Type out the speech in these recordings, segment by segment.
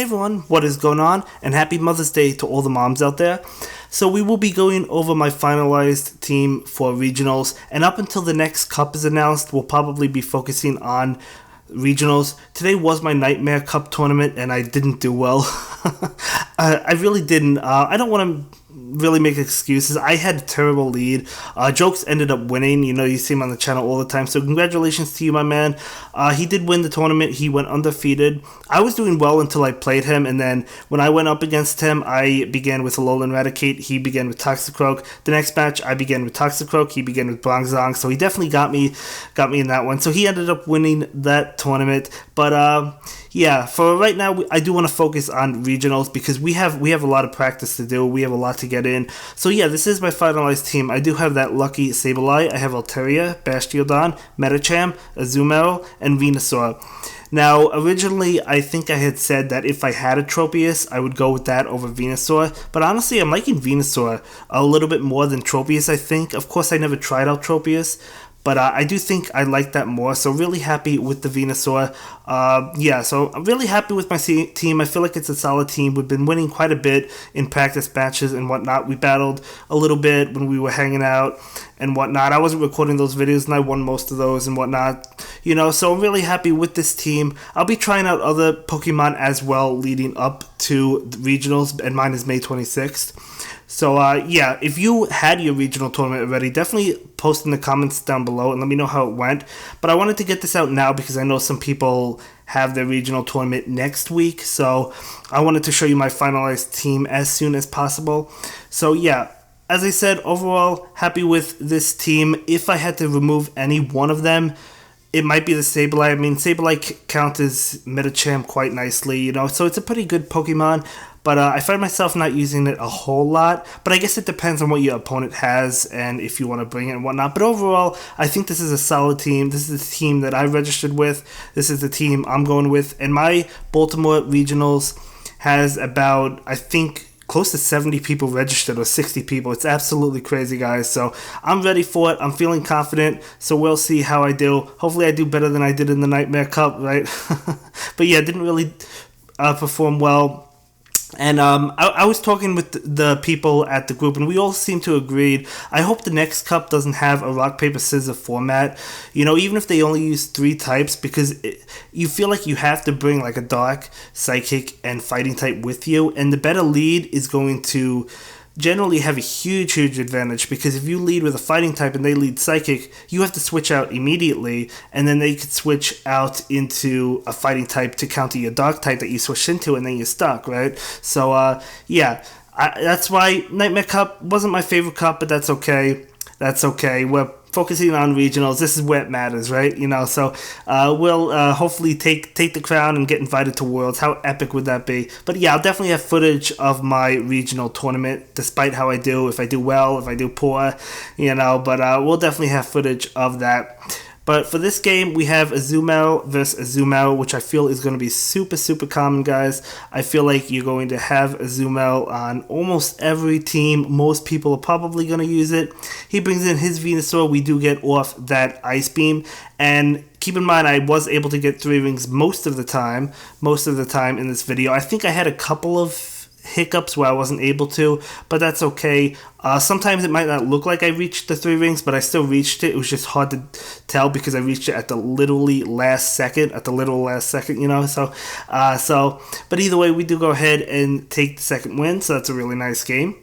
everyone, what is going on? And happy Mother's Day to all the moms out there. So we will be going over my finalized team for regionals, and up until the next cup is announced, we'll probably be focusing on regionals. Today was my Nightmare Cup tournament, and I didn't do well. I really didn't. I don't want to really make excuses. I had a terrible lead. Jokes ended up winning. You see him on the channel all the time. So congratulations to you, my man. He did win the tournament. He went undefeated. I was doing well until I played him, and then when I went up against him, I began with Alolan Raticate. He began with Toxicroak. The next match, I began with Toxicroak. He began with Bronzong. So he definitely got me in that one. So he ended up winning that tournament. But yeah, for right now, I do want to focus on regionals because we have a lot of practice to do. We have a lot to get in. So yeah, this is my finalized team. I do have that lucky Sableye. I have Altaria, Bastiodon, Medicham, Azumarill, and Venusaur. Now, originally, I think I had said that if I had a Tropius, I would go with that over Venusaur. But honestly, I'm liking Venusaur a little bit more than Tropius, I think. Of course, I never tried out Tropius, but I do think I like that more. So really happy with the Venusaur. Yeah, so I'm really happy with my team. I feel like it's a solid team. We've been winning quite a bit in practice matches and whatnot. We battled a little bit when we were hanging out and whatnot. I wasn't recording those videos, and I won most of those and whatnot. So I'm really happy with this team. I'll be trying out other Pokemon as well leading up to the regionals, and mine is May 26th. So, yeah, if you had your regional tournament already, definitely post in the comments down below and let me know how it went. But I wanted to get this out now because I know some people have their regional tournament next week. So I wanted to show you my finalized team as soon as possible. So, yeah, as I said, overall, happy with this team. If I had to remove any one of them, it might be the Sableye. I mean, Sableye counts as Medicham quite nicely, so it's a pretty good Pokemon. But I find myself not using it a whole lot. But I guess it depends on what your opponent has and if you want to bring it and whatnot. But overall, I think this is a solid team. This is the team that I registered with. This is the team I'm going with. And my Baltimore Regionals has about, I think, close to 70 people registered, or 60 people. It's absolutely crazy, guys. So I'm ready for it. I'm feeling confident. So we'll see how I do. Hopefully I do better than I did in the Nightmare Cup, right? But yeah, didn't really perform well. And I was talking with the people at the group, and we all seem to agree. I hope the next cup doesn't have a rock, paper, scissors format, even if they only use 3 types, because you feel like you have to bring like a dark, psychic, and fighting type with you, and the better lead is going to generally have a huge advantage, because if you lead with a fighting type and they lead psychic, you have to switch out immediately, and then they could switch out into a fighting type to counter your dark type that you switched into, and then you're stuck, right? So yeah, that's why Nightmare Cup wasn't my favorite cup, but that's okay. We're focusing on regionals. This is where it matters, right? So we'll hopefully take the crown and get invited to Worlds. How epic would that be? But yeah, I'll definitely have footage of my regional tournament, despite how I do. If I do well, if I do poor, but we'll definitely have footage of that. But for this game, we have Azumarill versus Azumarill, which I feel is going to be super common, guys. I feel like you're going to have Azumarill on almost every team. Most people are probably going to use it. He brings in his Venusaur. We do get off that Ice Beam. And keep in mind, I was able to get 3 rings most of the time in this video. I think I had a couple of hiccups where I wasn't able to, but that's okay. Sometimes it might not look like I reached the 3 rings, but I still reached it. It was just hard to tell because I reached it at the literally last second, So, but either way, we do go ahead and take the second win, so that's a really nice game.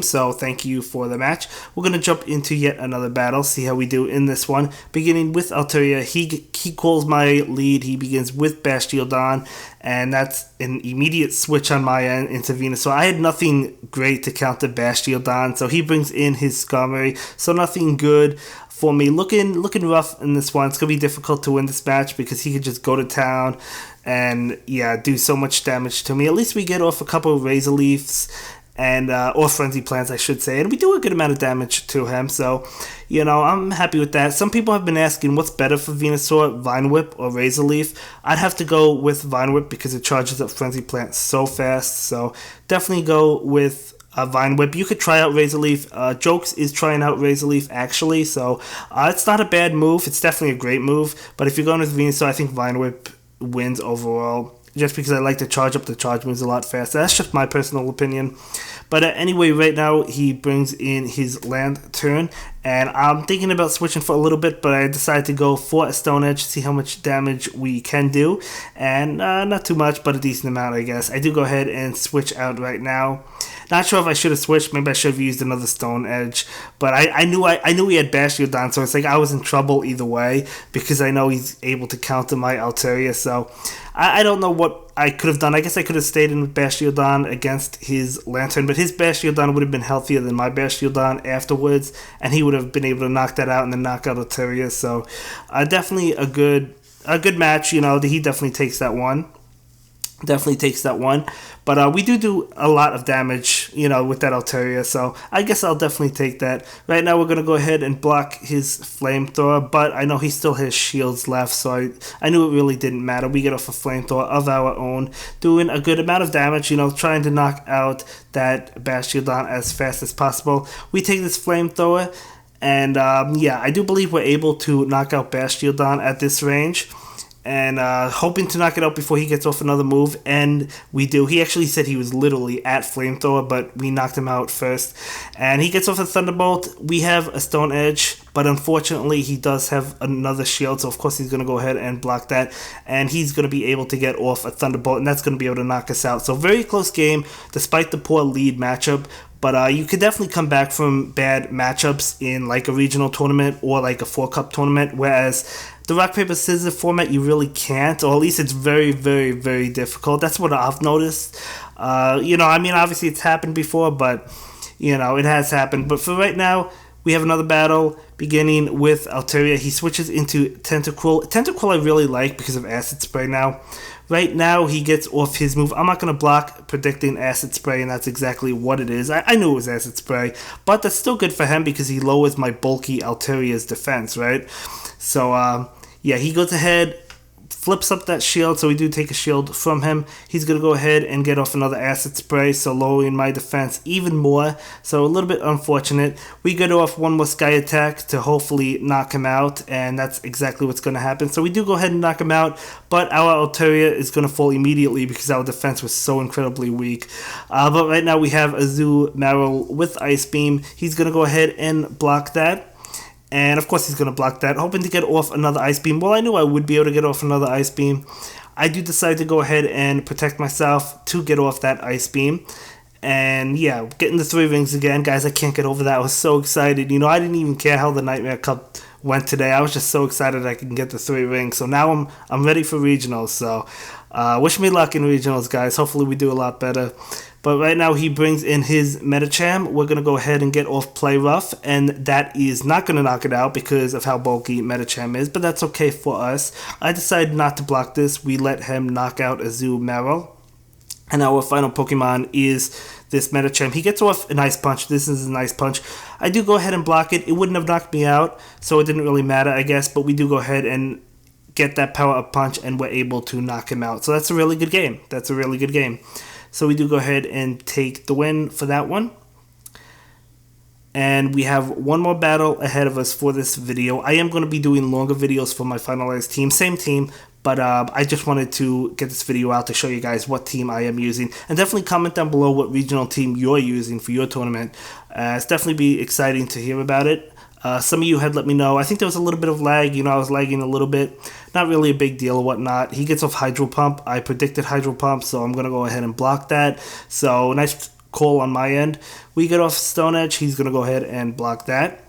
So thank you for the match. We're going to jump into yet another battle, see how we do in this one. Beginning with Altaria, he calls my lead. He begins with Bastiodon, and that's an immediate switch on my end into Venus. So I had nothing great to counter Bastiodon, so he brings in his Skarmory, so nothing good for me. Looking rough in this one. It's going to be difficult to win this match because he could just go to town and, yeah, do so much damage to me. At least we get off a couple of Razor Leafs, and or Frenzy Plants, I should say, and we do a good amount of damage to him, so I'm happy with that. Some people have been asking what's better for Venusaur, Vine Whip or Razor Leaf. I'd have to go with Vine Whip because it charges up Frenzy Plant so fast, so definitely go with Vine Whip. You could try out Razor Leaf. Jokes is trying out Razor Leaf actually, so it's not a bad move. It's definitely a great move, but if you're going with Venusaur, I think Vine Whip wins overall. just because I like to charge up the charge moves a lot faster. That's just my personal opinion. But anyway, right now he brings in his land turn, and I'm thinking about switching for a little bit, but I decided to go for a Stone Edge, see how much damage we can do, and not too much, but a decent amount, I guess. I do go ahead and switch out right now. Not sure if I should have switched. Maybe I should have used another Stone Edge. But I knew he had Bastiodon, so it's like I was in trouble either way because I know he's able to counter my Altaria. So I don't know what I could have done. I guess I could have stayed in with Bastiodon against his Lantern, but his Bastiodon would have been healthier than my Bastiodon afterwards, and he would have been able to knock that out and then knock out Altaria. So definitely a good match. You know, he definitely takes that one. But we do a lot of damage, you know, with that Altaria, so I guess I'll definitely take that. Right now we're going to go ahead and block his Flamethrower, but I know he still has shields left, so I knew it really didn't matter. We get off a Flamethrower of our own, doing a good amount of damage, you know, trying to knock out that Bastiodon as fast as possible. We take this Flamethrower, and yeah, I do believe we're able to knock out Bastiodon at this range. And hoping to knock it out before he gets off another move, and we do. He actually said he was literally at Flamethrower, but we knocked him out first. And he gets off a Thunderbolt. We have a Stone Edge, but unfortunately he does have another shield, so of course he's going to go ahead and block that. And he's going to be able to get off a Thunderbolt, and that's going to be able to knock us out. So very close game, despite the poor lead matchup. But you could definitely come back from bad matchups in like a regional tournament or like a 4-cup tournament, whereas the rock, paper, scissors format, you really can't, or at least it's very, very, very difficult. That's what I've noticed. You know, I mean, obviously it's happened before, but, you know, it has happened. But for right now, we have another battle beginning with Altaria. He switches into Tentacruel. Tentacruel I really like because of Acid Spray now. Right now, he gets off his move. I'm not going to block predicting Acid Spray, and that's exactly what it is. I knew it was Acid Spray, but that's still good for him because he lowers my bulky Altaria's defense, right? So, yeah, he goes ahead, flips up that shield, so we do take a shield from him. He's going to go ahead and get off another Acid Spray, so lowering my defense even more. So a little bit unfortunate. We get off one more Sky Attack to hopefully knock him out, and that's exactly what's going to happen. So we do go ahead and knock him out, but our Altaria is going to fall immediately because our defense was so incredibly weak. But right now we have Azumarill with Ice Beam. He's going to go ahead and block that. And of course he's going to block that, hoping to get off another Ice Beam. Well, I knew I would be able to get off another Ice Beam. I do decide to go ahead and protect myself to get off that Ice Beam. And yeah, getting the 3 rings again. Guys, I can't get over that. I was so excited. You know, I didn't even care how the Nightmare Cup went today. I was just so excited I can get the 3 rings. So now I'm ready for regionals. So wish me luck in regionals, guys. Hopefully we do a lot better. But right now he brings in his Medicham. We're going to go ahead and get off Play Rough, and that is not going to knock it out because of how bulky Medicham is, but that's okay for us. I decided not to block this. We let him knock out Azumarill. And our final Pokemon is this Medicham. He gets off an Ice Punch. This is a nice punch. I do go ahead and block it. It wouldn't have knocked me out, so it didn't really matter, I guess, but we do go ahead and get that Power Up Punch, and we're able to knock him out. So that's a really good game. So we do go ahead and take the win for that one. And we have one more battle ahead of us for this video. I am going to be doing longer videos for my finalized team. Same team, but I just wanted to get this video out to show you guys what team I am using. And definitely comment down below what regional team you're using for your tournament. It's definitely be exciting to hear about it. Some of you had let me know. I think there was a little bit of lag. You know, I was lagging a little bit. Not really a big deal or whatnot. He gets off Hydro Pump. I predicted Hydro Pump, so I'm going to go ahead and block that. So nice call on my end. We get off Stone Edge. He's going to go ahead and block that.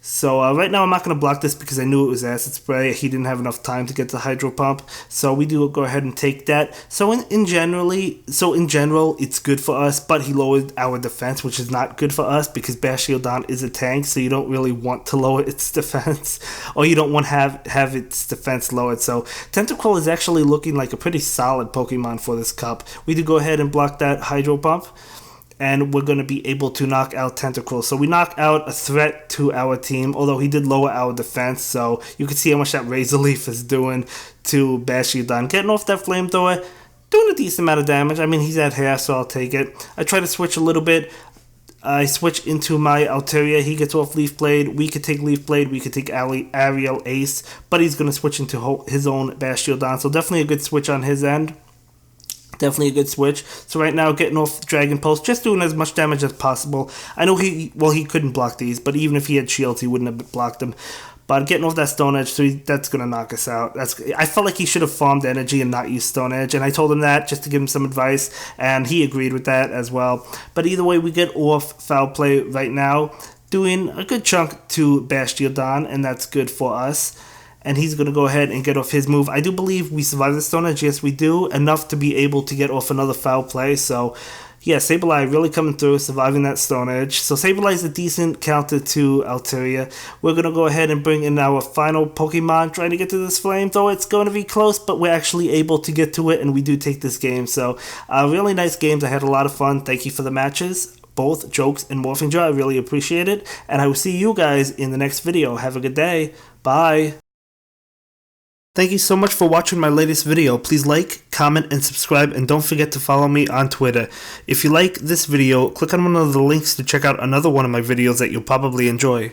So right now I'm not going to block this because I knew it was Acid Spray. He didn't have enough time to get the Hydro Pump. So we do go ahead and take that. So in general, it's good for us, but he lowered our defense, which is not good for us because Bastiodon is a tank, so you don't really want to lower its defense, or you don't want to have its defense lowered. So Tentacruel is actually looking like a pretty solid Pokemon for this cup. We do go ahead and block that Hydro Pump, and we're going to be able to knock out Tentacruel. So we knock out a threat to our team, although he did lower our defense, so you can see how much that Razor Leaf is doing to Bastiodon. Getting off that Flamethrower, doing a decent amount of damage. I mean, he's at half, so I'll take it. I try to switch a little bit. I switch into my Altaria. He gets off Leaf Blade. We could take Leaf Blade. We could take Aerial Ace, but he's going to switch into his own Bastiodon, so definitely a good switch on his end. Definitely a good switch. So right now, getting off Dragon Pulse, just doing as much damage as possible. I know he couldn't block these, but even if he had shields, he wouldn't have blocked them. But getting off that Stone Edge, so that's going to knock us out. I felt like he should have farmed energy and not used Stone Edge, and I told him that just to give him some advice, and he agreed with that as well. But either way, we get off Foul Play right now, doing a good chunk to Bastiodon, and that's good for us. And he's going to go ahead and get off his move. I do believe we survived the Stone Edge. Yes, we do. Enough to be able to get off another Foul Play. So, yeah, Sableye really coming through, surviving that Stone Edge. So Sableye is a decent counter to Altaria. We're going to go ahead and bring in our final Pokemon, trying to get to this flame. Though it's going to be close, but we're actually able to get to it, and we do take this game. So, really nice games. I had a lot of fun. Thank you for the matches. Both Jokes and Morphing Jaw. I really appreciate it. And I will see you guys in the next video. Have a good day. Bye. Thank you so much for watching my latest video. Please like, comment, and subscribe, and don't forget to follow me on Twitter. If you like this video, click on one of the links to check out another one of my videos that you'll probably enjoy.